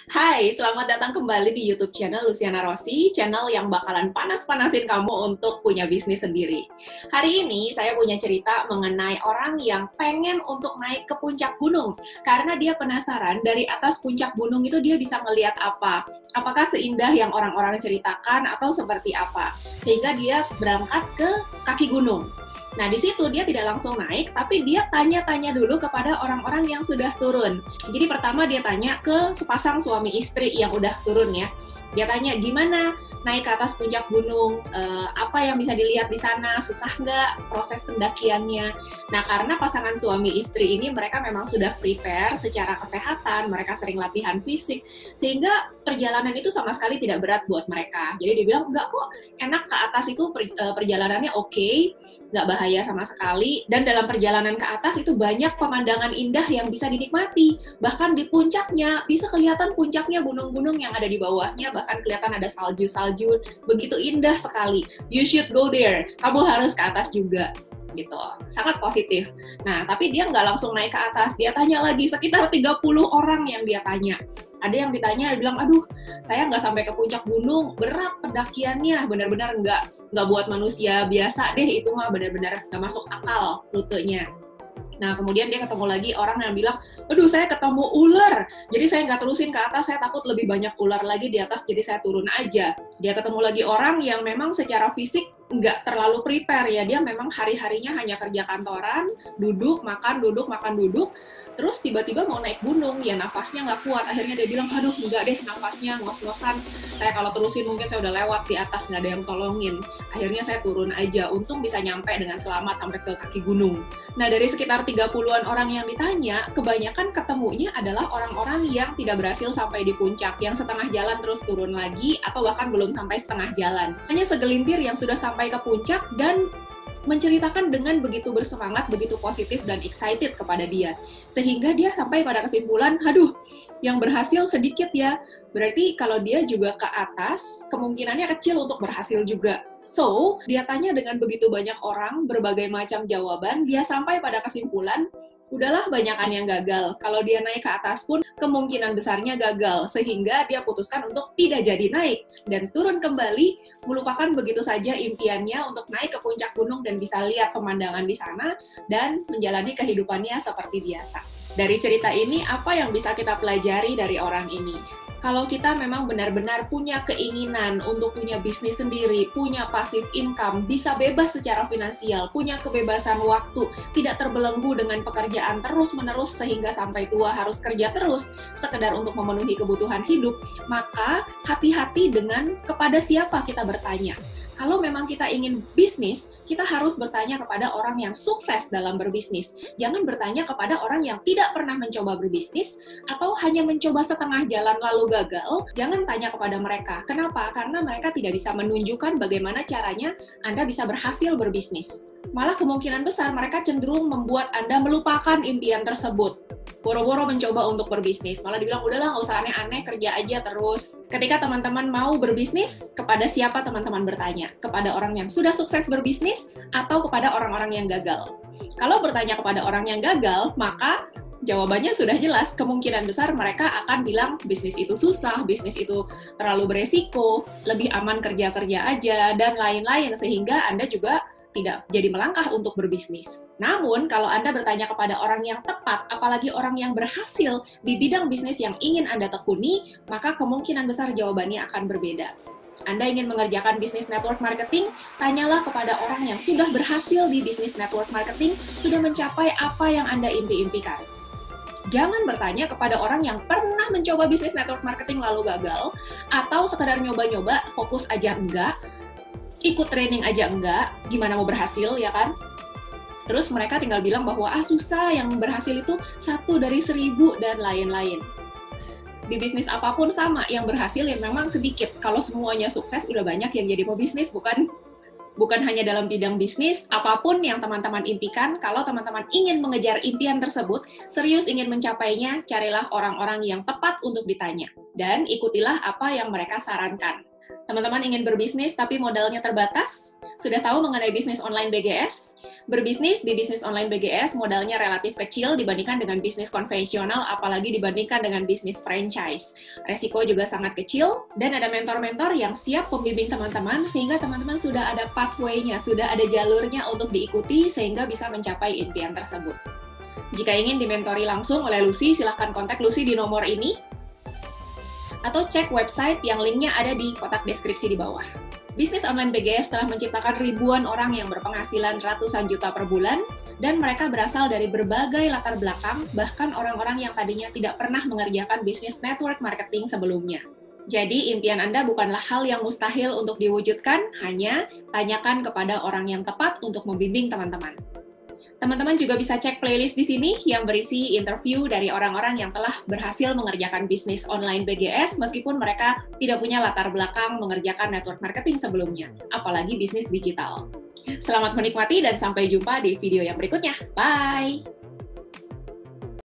Hai, selamat datang kembali di YouTube channel Luciana Rossi, channel yang bakalan panas-panasin kamu untuk punya bisnis sendiri. Hari ini saya punya cerita mengenai orang yang pengen untuk naik ke puncak gunung, karena dia penasaran dari atas puncak gunung itu dia bisa ngelihat apa. Apakah seindah yang orang-orang ceritakan atau seperti apa. Sehingga dia berangkat ke kaki gunung. Nah, di situ dia tidak langsung naik, tapi dia tanya-tanya dulu kepada orang-orang yang sudah turun. Jadi pertama dia tanya ke sepasang suami istri yang udah turun ya. Dia tanya, gimana naik ke atas puncak gunung, apa yang bisa dilihat di sana, susah nggak proses pendakiannya. Nah, karena pasangan suami istri ini mereka memang sudah prepare secara kesehatan, mereka sering latihan fisik, sehingga perjalanan itu sama sekali tidak berat buat mereka. Jadi dia bilang, enggak kok, enak ke atas itu perjalanannya oke, nggak bahaya sama sekali, dan dalam perjalanan ke atas itu banyak pemandangan indah yang bisa dinikmati. Bahkan di puncaknya, bisa kelihatan puncaknya gunung-gunung yang ada di bawahnya, bahkan kelihatan ada salju-salju, begitu indah sekali. You should go there, kamu harus ke atas juga. Gitu, sangat positif. Nah, tapi dia nggak langsung naik ke atas, dia tanya lagi, sekitar 30 orang yang dia tanya. Ada yang ditanya, dia bilang, aduh, saya nggak sampai ke puncak gunung, berat pendakiannya, benar-benar nggak buat manusia biasa deh, itu mah benar-benar nggak masuk akal rutenya. Nah, kemudian dia ketemu lagi orang yang bilang, aduh, saya ketemu ular, jadi saya nggak terusin ke atas, saya takut lebih banyak ular lagi di atas, jadi saya turun aja. Dia ketemu lagi orang yang memang secara fisik nggak terlalu prepare ya, dia memang hari-harinya hanya kerja kantoran, duduk, makan, duduk, terus tiba-tiba mau naik gunung, ya nafasnya nggak kuat, akhirnya dia bilang, aduh, enggak deh, nafasnya ngos-ngosan, saya kalau terusin mungkin saya udah lewat di atas, nggak ada yang tolongin. Akhirnya saya turun aja, untung bisa nyampe dengan selamat sampai ke kaki gunung. Nah, dari sekitar 30-an orang yang ditanya, kebanyakan ketemunya adalah orang-orang yang tidak berhasil sampai di puncak, yang setengah jalan terus turun lagi, atau bahkan belum sampai setengah jalan. Hanya segelintir yang sudah sampai ke puncak dan menceritakan dengan begitu bersemangat, begitu positif dan excited kepada dia. Sehingga dia sampai pada kesimpulan, aduh, yang berhasil sedikit ya. Berarti kalau dia juga ke atas, kemungkinannya kecil untuk berhasil juga. So, dia tanya dengan begitu banyak orang, berbagai macam jawaban, dia sampai pada kesimpulan, udahlah banyakan yang gagal. Kalau dia naik ke atas pun, kemungkinan besarnya gagal. Sehingga dia putuskan untuk tidak jadi naik. Dan turun kembali, melupakan begitu saja impiannya untuk naik ke puncak gunung dan bisa lihat pemandangan di sana, dan menjalani kehidupannya seperti biasa. Dari cerita ini, apa yang bisa kita pelajari dari orang ini? Kalau kita memang benar-benar punya keinginan untuk punya bisnis sendiri, punya passive income, bisa bebas secara finansial, punya kebebasan waktu, tidak terbelenggu dengan pekerjaan terus-menerus sehingga sampai tua harus kerja terus, sekedar untuk memenuhi kebutuhan hidup, maka hati-hati dengan kepada siapa kita bertanya. Kalau memang kita ingin bisnis, kita harus bertanya kepada orang yang sukses dalam berbisnis. Jangan bertanya kepada orang yang tidak pernah mencoba berbisnis, atau hanya mencoba setengah jalan lalu gagal. Jangan tanya kepada mereka. Kenapa? Karena mereka tidak bisa menunjukkan bagaimana caranya Anda bisa berhasil berbisnis. Malah kemungkinan besar mereka cenderung membuat Anda melupakan impian tersebut. Boro-boro mencoba untuk berbisnis, malah dibilang, udahlah nggak usah aneh-aneh, kerja aja terus. Ketika teman-teman mau berbisnis, kepada siapa teman-teman bertanya? Kepada orang yang sudah sukses berbisnis, atau kepada orang-orang yang gagal? Kalau bertanya kepada orang yang gagal, maka jawabannya sudah jelas, kemungkinan besar mereka akan bilang bisnis itu susah, bisnis itu terlalu beresiko, lebih aman kerja-kerja aja, dan lain-lain, sehingga Anda juga tidak jadi melangkah untuk berbisnis. Namun, kalau Anda bertanya kepada orang yang tepat, apalagi orang yang berhasil di bidang bisnis yang ingin Anda tekuni, maka kemungkinan besar jawabannya akan berbeda. Anda ingin mengerjakan bisnis network marketing, tanyalah kepada orang yang sudah berhasil di bisnis network marketing, sudah mencapai apa yang Anda impi-impikan. Jangan bertanya kepada orang yang pernah mencoba bisnis network marketing lalu gagal, atau sekadar nyoba-nyoba, fokus aja enggak, ikut training aja enggak, gimana mau berhasil, ya kan? Terus mereka tinggal bilang bahwa, susah, yang berhasil itu 1 dari 1000, dan lain-lain. Di bisnis apapun sama, yang berhasil ya memang sedikit. Kalau semuanya sukses, udah banyak yang jadi pebisnis, bukan hanya dalam bidang bisnis, apapun yang teman-teman impikan, kalau teman-teman ingin mengejar impian tersebut, serius ingin mencapainya, carilah orang-orang yang tepat untuk ditanya. Dan ikutilah apa yang mereka sarankan. Teman-teman ingin berbisnis tapi modalnya terbatas? Sudah tahu mengenai bisnis online BGS? Berbisnis di bisnis online BGS modalnya relatif kecil dibandingkan dengan bisnis konvensional, apalagi dibandingkan dengan bisnis franchise. Resiko juga sangat kecil, dan ada mentor-mentor yang siap membimbing teman-teman, sehingga teman-teman sudah ada pathway-nya, sudah ada jalurnya untuk diikuti, sehingga bisa mencapai impian tersebut. Jika ingin dimentori langsung oleh Lucy, silahkan kontak Lucy di nomor ini, atau cek website yang linknya ada di kotak deskripsi di bawah. Bisnis online BGS telah menciptakan ribuan orang yang berpenghasilan ratusan juta per bulan, dan mereka berasal dari berbagai latar belakang, bahkan orang-orang yang tadinya tidak pernah mengerjakan bisnis network marketing sebelumnya. Jadi, impian Anda bukanlah hal yang mustahil untuk diwujudkan, hanya tanyakan kepada orang yang tepat untuk membimbing teman-teman. Teman-teman juga bisa cek playlist di sini yang berisi interview dari orang-orang yang telah berhasil mengerjakan bisnis online BGS meskipun mereka tidak punya latar belakang mengerjakan network marketing sebelumnya, apalagi bisnis digital. Selamat menikmati dan sampai jumpa di video yang berikutnya. Bye!